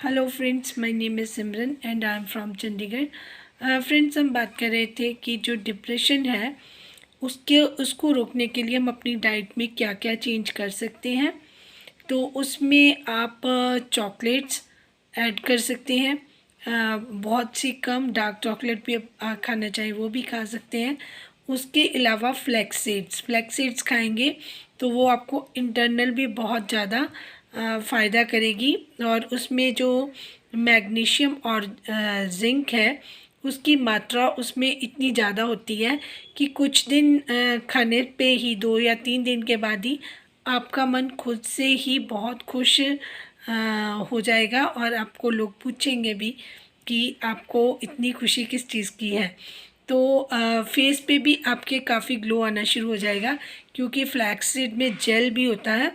Hello friends, my name is Simran and I am from Chandigarh. Friends, हम बात कर रहे थे कि जो डिप्रेशन है उसको रोकने के लिए हम अपनी डाइट में क्या क्या चेंज कर सकते हैं। तो उसमें आप चॉकलेट्स ऐड कर सकते हैं। बहुत सी कम डार्क चॉकलेट भी आप खाना चाहें वो भी खा सकते हैं। उसके अलावा फ्लैक्स सीड्स खाएंगे तो वो आपको इंटरनल भी बहुत ज़्यादा फ़ायदा करेगी। और उसमें जो मैग्नीशियम और जिंक है उसकी मात्रा उसमें इतनी ज़्यादा होती है कि कुछ दिन खाने पे ही 2 या 3 दिन के बाद ही आपका मन खुद से ही बहुत खुश हो जाएगा और आपको लोग पूछेंगे भी कि आपको इतनी खुशी किस चीज़ की है। तो फेस पे भी आपके काफ़ी ग्लो आना शुरू हो जाएगा, क्योंकि फ्लैक्स सीड में जेल भी होता है।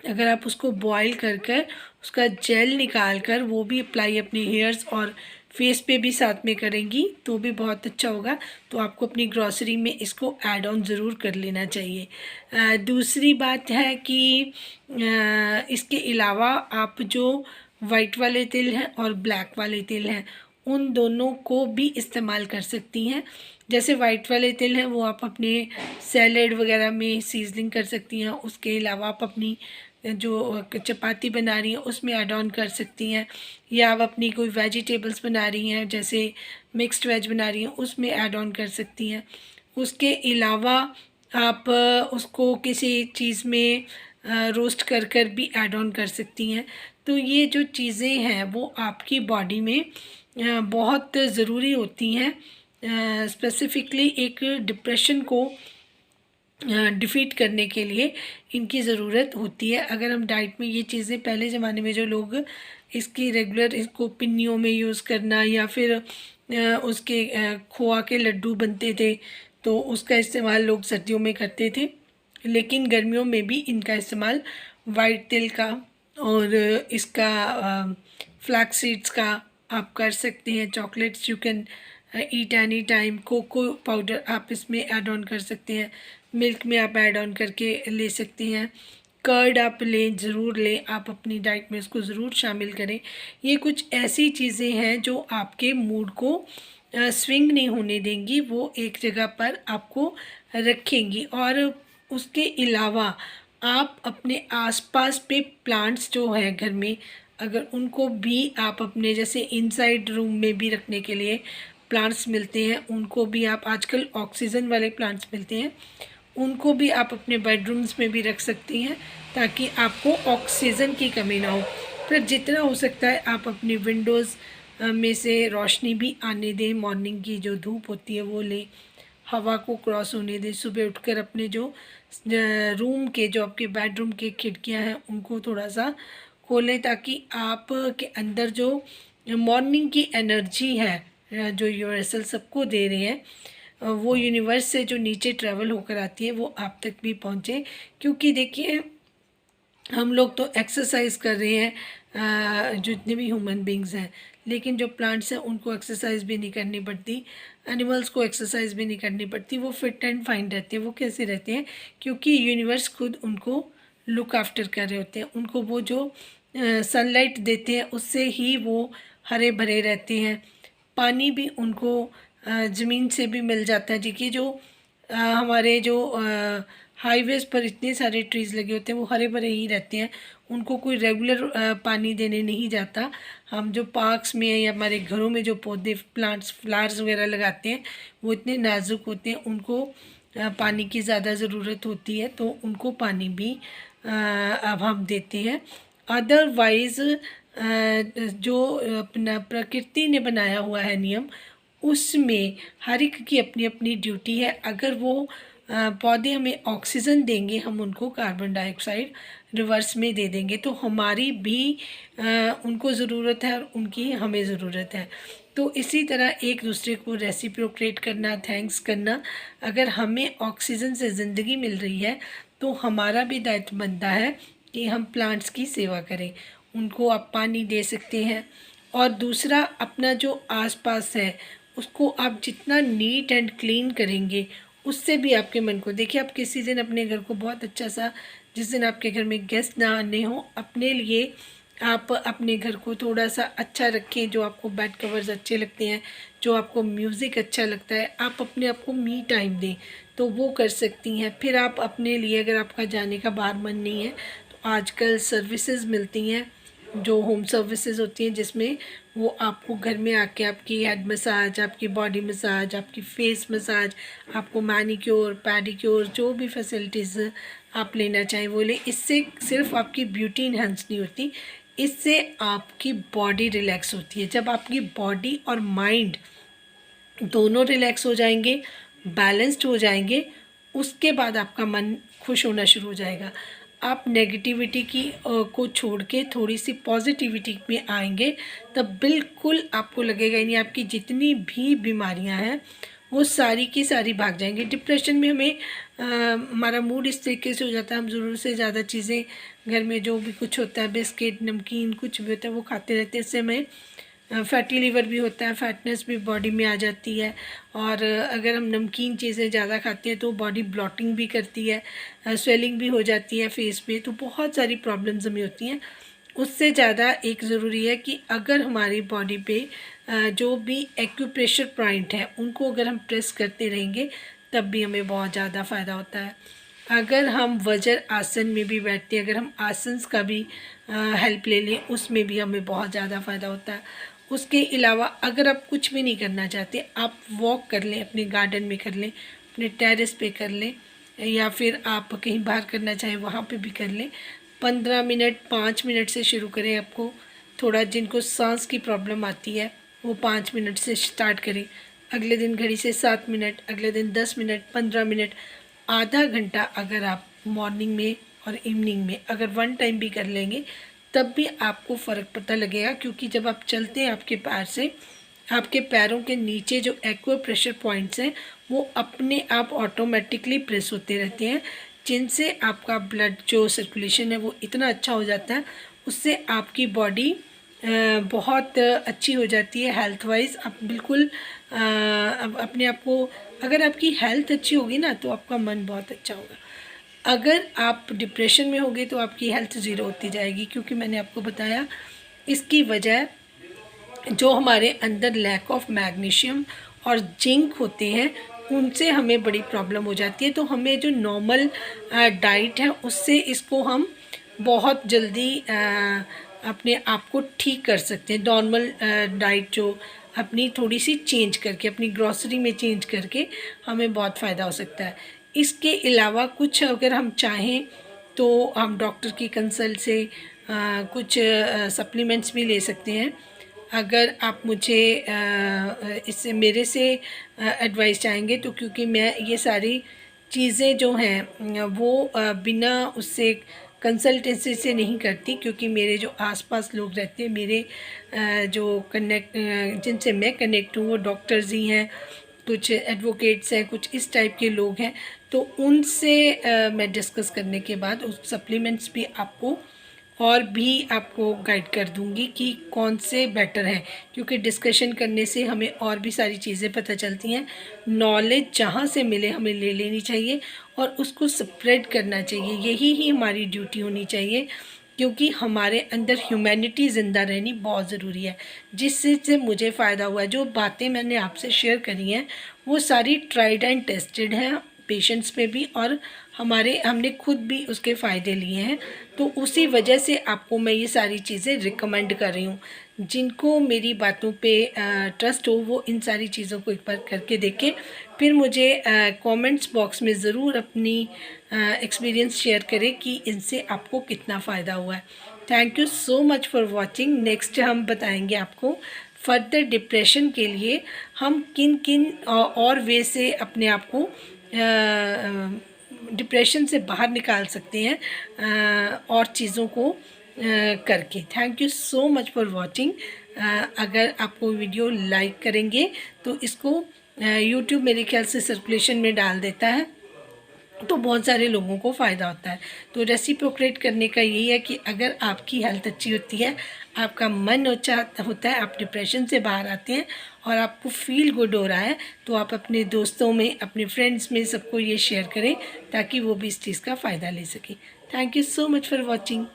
अगर आप उसको बॉईल कर कर उसका जेल निकाल कर वो भी अप्लाई अपने हेयर्स और फेस पे भी साथ में करेंगी तो भी बहुत अच्छा होगा। तो आपको अपनी ग्रॉसरी में इसको ऐड ऑन ज़रूर कर लेना चाहिए। दूसरी बात है कि इसके अलावा आप जो वाइट वाले तिल हैं और ब्लैक वाले तिल हैं उन दोनों को भी इस्तेमाल कर सकती हैं। जैसे वाइट वाले तिल हैं वो आप अपने सैलेड वगैरह में सीजनिंग कर सकती हैं। उसके अलावा आप अपनी जो चपाती बना रही हैं उसमें ऐड ऑन कर सकती हैं, या आप अपनी कोई वेजिटेबल्स बना रही हैं जैसे मिक्स्ड वेज बना रही हैं उसमें ऐड ऑन कर सकती हैं। उसके अलावा आप उसको किसी चीज़ में रोस्ट कर कर भी ऐड ऑन कर सकती हैं। तो ये जो चीज़ें हैं वो आपकी बॉडी में बहुत ज़रूरी होती हैं। स्पेसिफ़िकली एक डिप्रेशन को डिफ़ीट करने के लिए इनकी ज़रूरत होती है। अगर हम डाइट में ये चीज़ें, पहले ज़माने में जो लोग इसकी रेगुलर इसको पिन्नियों में यूज़ करना या फिर उसके खोआ के लड्डू बनते थे तो उसका इस्तेमाल लोग सर्दियों में करते थे, लेकिन गर्मियों में भी इनका इस्तेमाल वाइट तिल का और इसका फ्लैक्स सीड्स का आप कर सकते हैं। Chocolates you can eat any time. Cocoa powder आप इसमें ऐड ऑन कर सकते हैं। मिल्क में आप ऐड ऑन करके ले सकते हैं। कर्ड आप लें, ज़रूर लें, आप अपनी डाइट में इसको ज़रूर शामिल करें। ये कुछ ऐसी चीज़ें हैं जो आपके मूड को स्विंग नहीं होने देंगी, वो एक जगह पर आपको रखेंगी। और उसके अलावा आप अपने आसपास पे प्लांट्स जो हैं घर में, अगर उनको भी आप अपने जैसे इनसाइड रूम में भी रखने के लिए प्लांट्स मिलते हैं, उनको भी आप, आजकल ऑक्सीजन वाले प्लांट्स मिलते हैं, उनको भी आप अपने बेडरूम्स में भी रख सकती हैं ताकि आपको ऑक्सीजन की कमी ना हो। फिर जितना हो सकता है आप अपनी विंडोज़ में से रोशनी भी आने दें। मॉर्निंग की जो धूप होती है वो लें, हवा को क्रॉस होने दें। सुबह उठकर अपने जो रूम के, जो आपके बेडरूम के खिड़कियां हैं उनको थोड़ा सा खोलें ताकि आप के अंदर जो मॉर्निंग की एनर्जी है जो यूनिवर्सल सबको दे रहे हैं, वो यूनिवर्स से जो नीचे ट्रैवल होकर आती है वो आप तक भी पहुँचे। क्योंकि देखिए, हम लोग तो एक्सरसाइज कर रहे हैं, जितने भी ह्यूमन बींग्स हैं, लेकिन जो प्लांट्स हैं उनको एक्सरसाइज भी नहीं करनी पड़ती, एनिमल्स को एक्सरसाइज भी नहीं करनी पड़ती, वो फिट एंड फाइन रहते हैं। वो कैसे रहते हैं? क्योंकि यूनिवर्स खुद उनको लुक आफ्टर कर रहे होते हैं। उनको वो जो सनलाइट देते हैं उससे ही वो हरे भरे रहते हैं। पानी भी उनको ज़मीन से भी मिल जाता है। देखिए, जो हमारे जो हाईवेज़ पर इतने सारे ट्रीज़ लगे होते हैं वो हरे भरे ही रहते हैं, उनको कोई रेगुलर पानी देने नहीं जाता। हम जो पार्क्स में या हमारे घरों में जो पौधे, प्लांट्स, फ्लावर्स वगैरह लगाते हैं वो इतने नाजुक होते हैं, उनको पानी की ज़्यादा ज़रूरत होती है, तो उनको पानी भी अब हम देते हैं। अदरवाइज़ जो अपना प्रकृति ने बनाया हुआ है नियम, उसमें हर एक की अपनी अपनी ड्यूटी है। अगर वो पौधे हमें ऑक्सीजन देंगे, हम उनको कार्बन डाइऑक्साइड रिवर्स में दे देंगे, तो हमारी भी उनको ज़रूरत है और उनकी हमें ज़रूरत है। तो इसी तरह एक दूसरे को रेसिप्रोकेट करना, थैंक्स करना। अगर हमें ऑक्सीजन से ज़िंदगी मिल रही है तो हमारा भी दायित्व बनता है कि हम प्लांट्स की सेवा करें, उनको आप पानी दे सकते हैं। और दूसरा, अपना जो आसपास है उसको आप जितना नीट एंड क्लीन करेंगे उससे भी आपके मन को, देखिए, आप किसी दिन अपने घर को बहुत अच्छा सा, जिस दिन आपके घर में गेस्ट ना आने हो, अपने लिए आप अपने घर को थोड़ा सा अच्छा रखें, जो आपको बेड कवर्स अच्छे लगते हैं, जो आपको म्यूज़िक अच्छा लगता है, आप अपने आप को मी टाइम दें तो वो कर सकती हैं। फिर आप अपने लिए, अगर आपका जाने का बाहर मन नहीं है तो आजकल सर्विसेज मिलती हैं, जो होम सर्विसेज होती हैं, जिसमें वो आपको घर में आके आपकी हेड मसाज, आपकी बॉडी मसाज, आपकी फेस मसाज, आपको मैनिक्योर पैडिक्योर जो भी फैसिलिटीज़ आप लेना चाहें वो लें। इससे सिर्फ आपकी ब्यूटी इन्हेंस नहीं होती, इससे आपकी बॉडी रिलैक्स होती है। जब आपकी बॉडी और माइंड दोनों रिलैक्स हो जाएंगे, बैलेंस्ड हो जाएंगे, उसके बाद आपका मन खुश होना शुरू हो जाएगा। आप नेगेटिविटी को छोड़ के थोड़ी सी पॉजिटिविटी में आएंगे, तब बिल्कुल आपको लगेगा नहीं, आपकी जितनी भी बीमारियां हैं वो सारी की सारी भाग जाएंगी। डिप्रेशन में हमें हमारा मूड इस तरीके से हो जाता है, हम ज़रूरत से ज़्यादा चीज़ें घर में जो भी कुछ होता है, बिस्किट नमकीन कुछ भी होता है वो खाते रहते हैं। इससे हमें फैटी लीवर भी होता है, फैटनेस भी बॉडी में आ जाती है। और अगर हम नमकीन चीज़ें ज़्यादा खाते हैं तो बॉडी ब्लॉटिंग भी करती है, स्वेलिंग भी हो जाती है फेस पे, तो बहुत सारी प्रॉब्लम्स हमें होती हैं। उससे ज़्यादा एक ज़रूरी है कि अगर हमारी बॉडी पे जो भी एक्यूप्रेशर पॉइंट है उनको अगर हम प्रेस करते रहेंगे तब भी हमें बहुत ज़्यादा फ़ायदा होता है। अगर हम वज्र आसन में भी बैठते हैं, अगर हम आसन्स का भी हेल्प ले लें, उसमें भी हमें बहुत ज़्यादा फ़ायदा होता है। उसके अलावा अगर आप कुछ भी नहीं करना चाहते, आप वॉक कर लें, अपने गार्डन में कर लें, अपने टेरेस पे कर लें, या फिर आप कहीं बाहर करना चाहें वहाँ पे भी कर लें। 15 मिनट 5 मिनट से शुरू करें। आपको थोड़ा, जिनको सांस की प्रॉब्लम आती है वो 5 मिनट से स्टार्ट करें। अगले दिन घड़ी से 7 मिनट, अगले दिन 10 मिनट, 15 मिनट, आधा घंटा अगर आप मॉर्निंग में और इवनिंग में अगर 1 टाइम भी कर लेंगे तब भी आपको फ़र्क पता लगेगा। क्योंकि जब आप चलते हैं आपके पैर से, आपके पैरों के नीचे जो एक्वाप्रेशर पॉइंट्स हैं वो अपने आप ऑटोमेटिकली प्रेस होते रहते हैं, जिनसे आपका ब्लड जो सर्कुलेशन है वो इतना अच्छा हो जाता है, उससे आपकी बॉडी बहुत अच्छी हो जाती है। हेल्थ वाइज आप बिल्कुल अपने आप को, अगर आपकी हेल्थ अच्छी होगी ना तो आपका मन बहुत अच्छा होगा। अगर आप डिप्रेशन में होगे तो आपकी हेल्थ ज़ीरो होती जाएगी, क्योंकि मैंने आपको बताया इसकी वजह जो हमारे अंदर लैक ऑफ मैग्नीशियम और जिंक होते हैं उनसे हमें बड़ी प्रॉब्लम हो जाती है। तो हमें जो नॉर्मल डाइट है उससे इसको हम बहुत जल्दी अपने आप को ठीक कर सकते हैं। नॉर्मल डाइट जो अपनी थोड़ी सी चेंज करके, अपनी ग्रॉसरी में चेंज करके हमें बहुत फ़ायदा हो सकता है। इसके अलावा कुछ अगर हम चाहें तो हम डॉक्टर की कंसल्ट से कुछ सप्लीमेंट्स भी ले सकते हैं। अगर आप मुझे इससे मेरे से एडवाइस चाहेंगे तो, क्योंकि मैं ये सारी चीज़ें जो हैं वो बिना उससे कंसल्टेंसी से नहीं करती, क्योंकि मेरे जो आसपास लोग रहते हैं, मेरे जो कनेक्ट जिनसे मैं कनेक्ट हूँ वो डॉक्टर्स ही हैं, कुछ एडवोकेट्स हैं, कुछ इस टाइप के लोग हैं। तो उनसे मैं डिस्कस करने के बाद उस सप्लीमेंट्स भी आपको और भी आपको गाइड कर दूंगी कि कौन से बेटर हैं, क्योंकि डिस्कशन करने से हमें और भी सारी चीज़ें पता चलती हैं। नॉलेज जहाँ से मिले हमें ले लेनी चाहिए और उसको स्प्रेड करना चाहिए, यही ही हमारी ड्यूटी होनी चाहिए, क्योंकि हमारे अंदर ह्यूमैनिटी ज़िंदा रहनी बहुत ज़रूरी है। जिससे मुझे फ़ायदा हुआ है, जो बातें मैंने आपसे शेयर करी हैं वो सारी ट्राइड एंड टेस्टेड हैं पेशेंट्स पे भी, और हमने खुद भी उसके फ़ायदे लिए हैं। तो उसी वजह से आपको मैं ये सारी चीज़ें रिकमेंड कर रही हूँ। जिनको मेरी बातों पे ट्रस्ट हो वो इन सारी चीज़ों को एक बार करके देखें, फिर मुझे कमेंट्स बॉक्स में ज़रूर अपनी एक्सपीरियंस शेयर करें कि इनसे आपको कितना फ़ायदा हुआ है। Thank you so much for watching. Next हम बताएंगे आपको फर्दर डिप्रेशन के लिए हम किन किन और वे से अपने आप को डिप्रेशन से बाहर निकाल सकते हैं और चीज़ों को करके। Thank you so much for watching. अगर आपको वीडियो लाइक करेंगे तो इसको यूट्यूब मेरे ख्याल से सर्कुलेशन में डाल देता है, तो बहुत सारे लोगों को फ़ायदा होता है। तो रेसिप्रोकेट करने का यही है कि अगर आपकी हेल्थ अच्छी होती है, आपका मन अच्छा होता है, आप डिप्रेशन से बाहर आते हैं और आपको फील गुड हो रहा है, तो आप अपने दोस्तों में, अपने फ्रेंड्स में सबको ये शेयर करें ताकि वो भी इस चीज़ का फ़ायदा ले सकें। Thank you so much for watching.